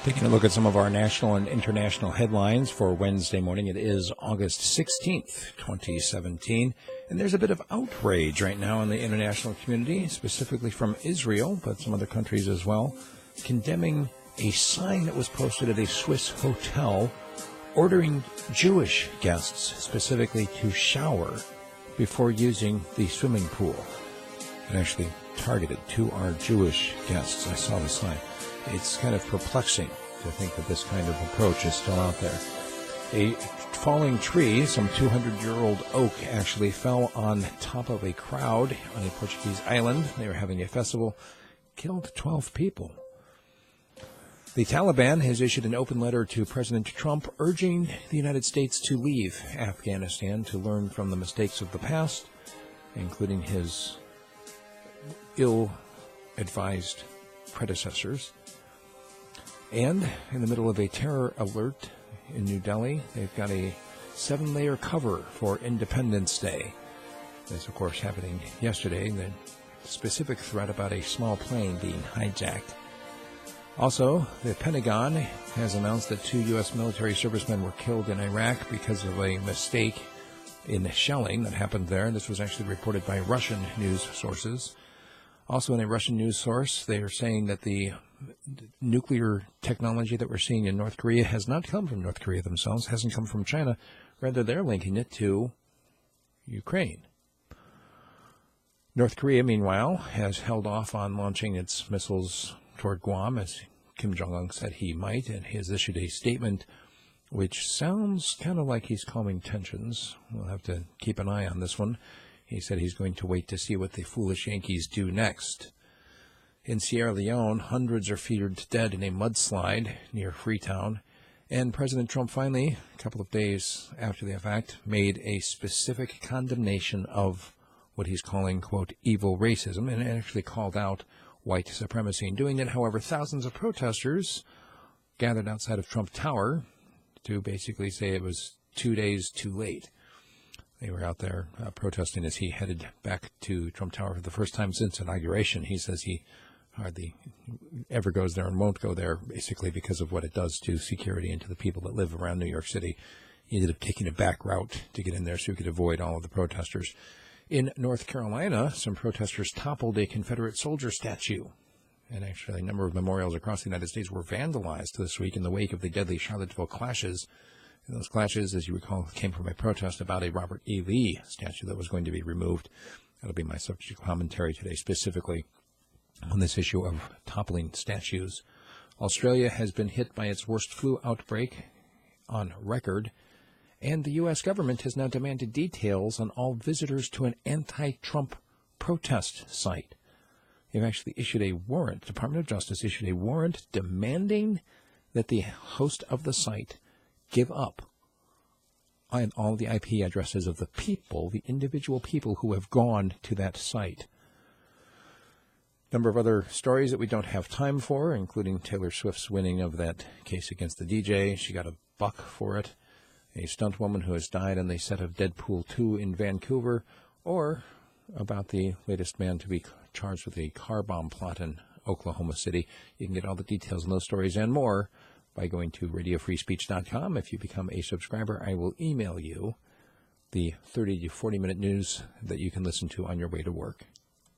Taking a look at some of our national and international headlines for Wednesday morning. It is August 16th, 2017, and there's a bit of outrage right now in the international community, specifically from Israel, but some other countries as well, condemning a sign that was posted at a Swiss hotel ordering Jewish guests specifically to shower before using the swimming pool. It actually targeted to our Jewish guests. I saw the sign. It's kind of perplexing to think that this kind of approach is still out there. A falling tree, some 200-year-old oak, actually fell on top of a crowd on a Portuguese island. They were having a festival, killed 12 people. The Taliban has issued an open letter to President Trump urging the United States to leave Afghanistan to learn from the mistakes of the past, including his ill-advised predecessors. And in the middle of a terror alert in New Delhi, they've got a 7-layer cover for Independence Day. This, of course, happening yesterday, the specific threat about a small plane being hijacked. Also, the Pentagon has announced that 2 U.S. military servicemen were killed in Iraq because of a mistake in the shelling that happened there. This was actually reported by Russian news sources. Also, in a Russian news source, they are saying that the nuclear technology that we're seeing in North Korea has not come from North Korea themselves, hasn't come from China. Rather, they're linking it to Ukraine. North Korea, meanwhile, has held off on launching its missiles toward Guam, as Kim Jong-un said he might, and he has issued a statement which sounds kind of like he's calming tensions. We'll have to keep an eye on this one. He said he's going to wait to see what the foolish Yankees do next. In Sierra Leone, hundreds are feared dead in a mudslide near Freetown. And President Trump finally, a couple of days after the fact, made a specific condemnation of what he's calling, quote, evil racism, and actually called out white supremacy. In doing it, however, thousands of protesters gathered outside of Trump Tower to basically say it was 2 days too late. They were out there protesting as he headed back to Trump Tower for the first time since inauguration. He says he hardly ever goes there and won't go there, basically because of what it does to security and to the people that live around New York City. He ended up taking a back route to get in there so he could avoid all of the protesters. In North Carolina, some protesters toppled a Confederate soldier statue. And actually, a number of memorials across the United States were vandalized this week in the wake of the deadly Charlottesville clashes. And those clashes, as you recall, came from a protest about a Robert E. Lee statue that was going to be removed. That'll be my subject commentary today, specifically on this issue of toppling statues. Australia has been hit by its worst flu outbreak on record, and the U.S. government has now demanded details on all visitors to an anti-Trump protest site. They've actually issued a warrant. The Department of Justice issued a warrant demanding that the host of the site give up on all the IP addresses of the people, the individual people who have gone to that site. A number of other stories that we don't have time for, including Taylor Swift's winning of that case against the DJ. She got $1 for it. A stunt woman who has died on the set of Deadpool 2 in Vancouver, or about the latest man to be charged with a car bomb plot in Oklahoma City. You can get all the details on those stories and more by going to radiofreespeech.com. If you become a subscriber, I will email you the 30 to 40-minute news that you can listen to on your way to work.